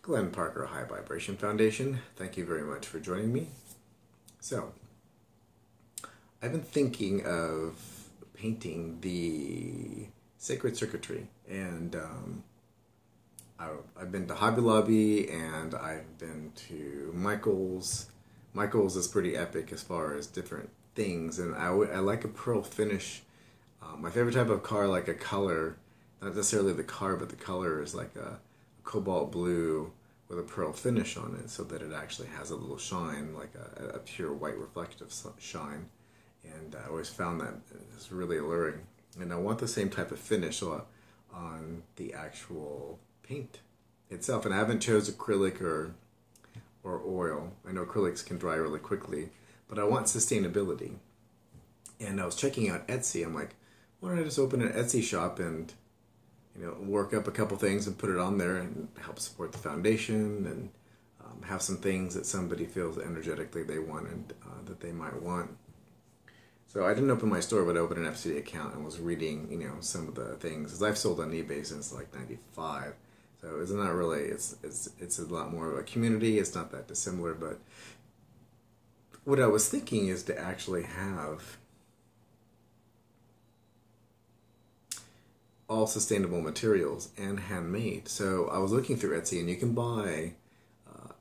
Glenn Parker, High Vibration Foundation. Thank you very much for joining me. So, I've been thinking of painting the Sacred Circuitry, and I've been to Hobby Lobby, and I've been to Michael's. Michael's is pretty epic as far as different things, and I like a pearl finish. My favorite type of car, like a color, not necessarily the car, but the color is like a cobalt blue with a pearl finish on it, so that it actually has a little shine, like a pure white reflective shine. And I always found that it's really alluring. And I want the same type of finish on the actual paint itself. And I haven't chose acrylic or oil. I know acrylics can dry really quickly, but I want sustainability. And I was checking out Etsy. I'm like, why don't I just open an Etsy shop and work up a couple things and put it on there and help support the foundation and have some things that somebody feels energetically they wanted, that they might want. So I didn't open my store, but I opened an Etsy account and was reading, some of the things. Because I've sold on eBay since like '95, so it's not really. It's a lot more of a community. It's not that dissimilar, but what I was thinking is to actually have all sustainable materials and handmade. So I was looking through Etsy, and you can buy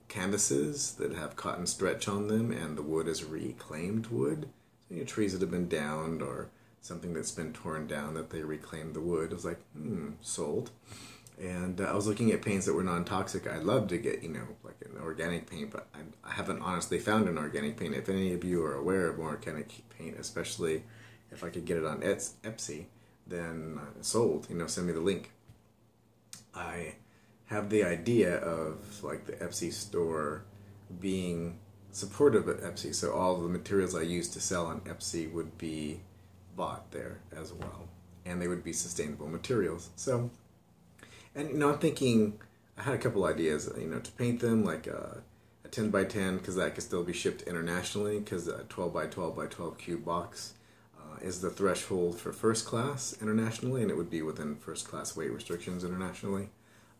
canvases that have cotton stretch on them, and the wood is reclaimed wood. So, trees that have been downed or something that's been torn down that they reclaimed the wood. I was like, sold. And I was looking at paints that were non-toxic. I'd love to get, like an organic paint, but I haven't honestly found an organic paint. If any of you are aware of organic paint, especially if I could get it on Etsy, then sold. Send me the link. I have the idea of like the Etsy store being supportive of Etsy, so all the materials I use to sell on Etsy would be bought there as well, and they would be sustainable materials. So, and I'm thinking, I had a couple ideas, to paint them like a 10 by 10, because that could still be shipped internationally, because a 12 by 12 by 12 cube box is the threshold for first class internationally, and it would be within first class weight restrictions internationally.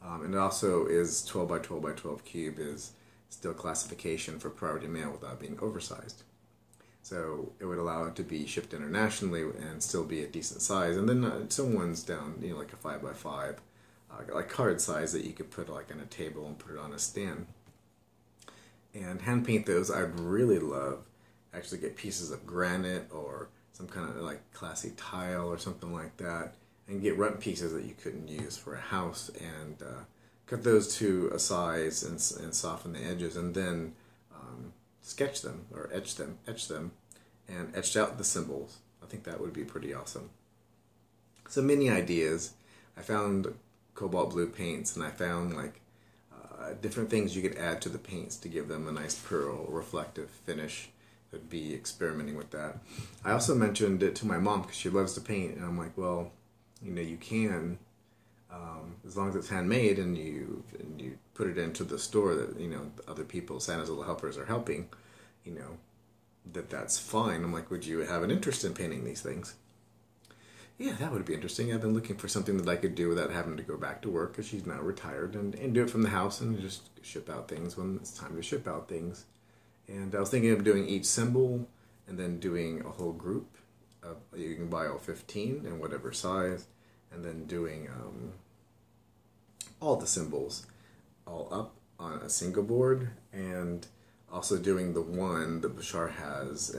And it also is 12 by 12 by 12 cube is still classification for priority mail without being oversized. So it would allow it to be shipped internationally and still be a decent size. And then someone's down, like a 5 by 5, like card size that you could put like on a table and put it on a stand. And hand paint those. I'd really love actually get pieces of granite or some kind of like classy tile or something like that, and get runt pieces that you couldn't use for a house, and cut those to a size and soften the edges, and then sketch them or etch them, and etched out the symbols. I think that would be pretty awesome. So many ideas. I found cobalt blue paints, and I found like different things you could add to the paints to give them a nice pearl reflective finish. I'd be experimenting with that. I also mentioned it to my mom because she loves to paint, and I'm like, well, you can, as long as it's handmade and you put it into the store that other people, Santa's little helpers, are helping, that's fine. I'm like, would you have an interest in painting these things? Yeah, that would be interesting. I've been looking for something that I could do without having to go back to work, because she's now retired, and do it from the house and just ship out things when it's time to ship out things. And I was thinking of doing each symbol and then doing a whole group. You can buy all 15 in whatever size, and then doing all the symbols all up on a single board, and also doing the one that Bashar has,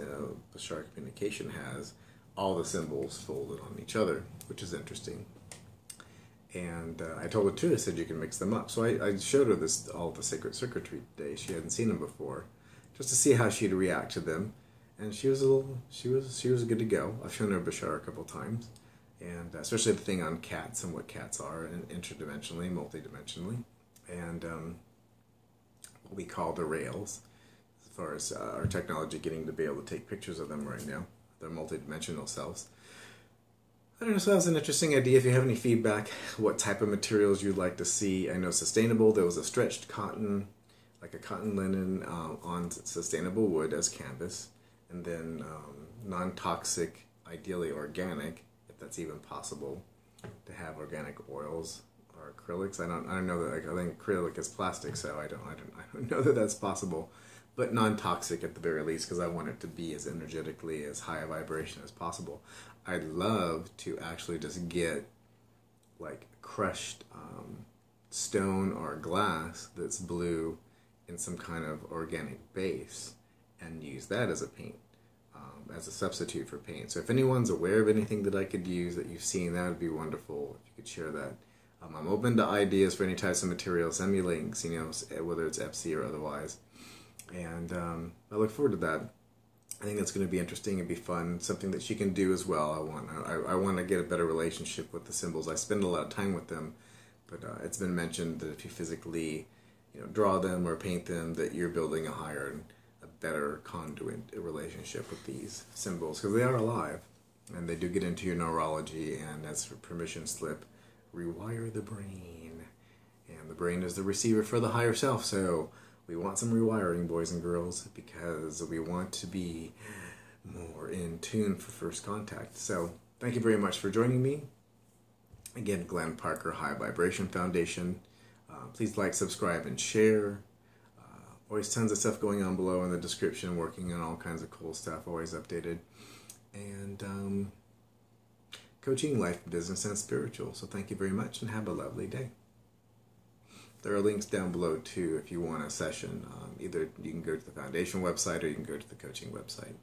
Bashar Communication has, all the symbols folded on each other, which is interesting. And I told her too, I said you can mix them up. So I showed her all the Sacred Circuitry today. She hadn't seen them before, just to see how she'd react to them. And she was good to go. I've shown her Bashar a couple times, and especially the thing on cats and what cats are, and interdimensionally, multidimensionally, and what we call the rails, as far as our technology getting to be able to take pictures of them right now, their multidimensional selves. I don't know, so that was an interesting idea. If you have any feedback, what type of materials you'd like to see. I know sustainable, there was a stretched cotton, like a cotton linen on sustainable wood as canvas, and then non-toxic, ideally organic, if that's even possible, to have organic oils or acrylics. I don't know that. I think acrylic is plastic, so I don't know that that's possible. But non-toxic at the very least, because I want it to be as energetically as high a vibration as possible. I'd love to actually just get like crushed stone or glass that's blue in some kind of organic base and use that as a paint, as a substitute for paint. So if anyone's aware of anything that I could use that you've seen, that would be wonderful if you could share that. I'm open to ideas for any types of materials. Send me links, whether it's FC or otherwise. And I look forward to that. I think that's going to be interesting and be fun. Something that she can do as well. I want to get a better relationship with the symbols. I spend a lot of time with them, but it's been mentioned that if you physically, draw them or paint them, that you're building a higher and a better conduit relationship with these symbols, because they are alive and they do get into your neurology. And as for permission slip, rewire the brain, and the brain is the receiver for the higher self. So we want some rewiring, boys and girls, because we want to be more in tune for first contact. So thank you very much for joining me. Again, Glenn Parker, High Vibration Foundation. Please like, subscribe, and share. Always tons of stuff going on below in the description, working on all kinds of cool stuff, always updated. And coaching, life, business, and spiritual. So thank you very much, and have a lovely day. There are links down below too if you want a session. Either you can go to the foundation website or you can go to the coaching website.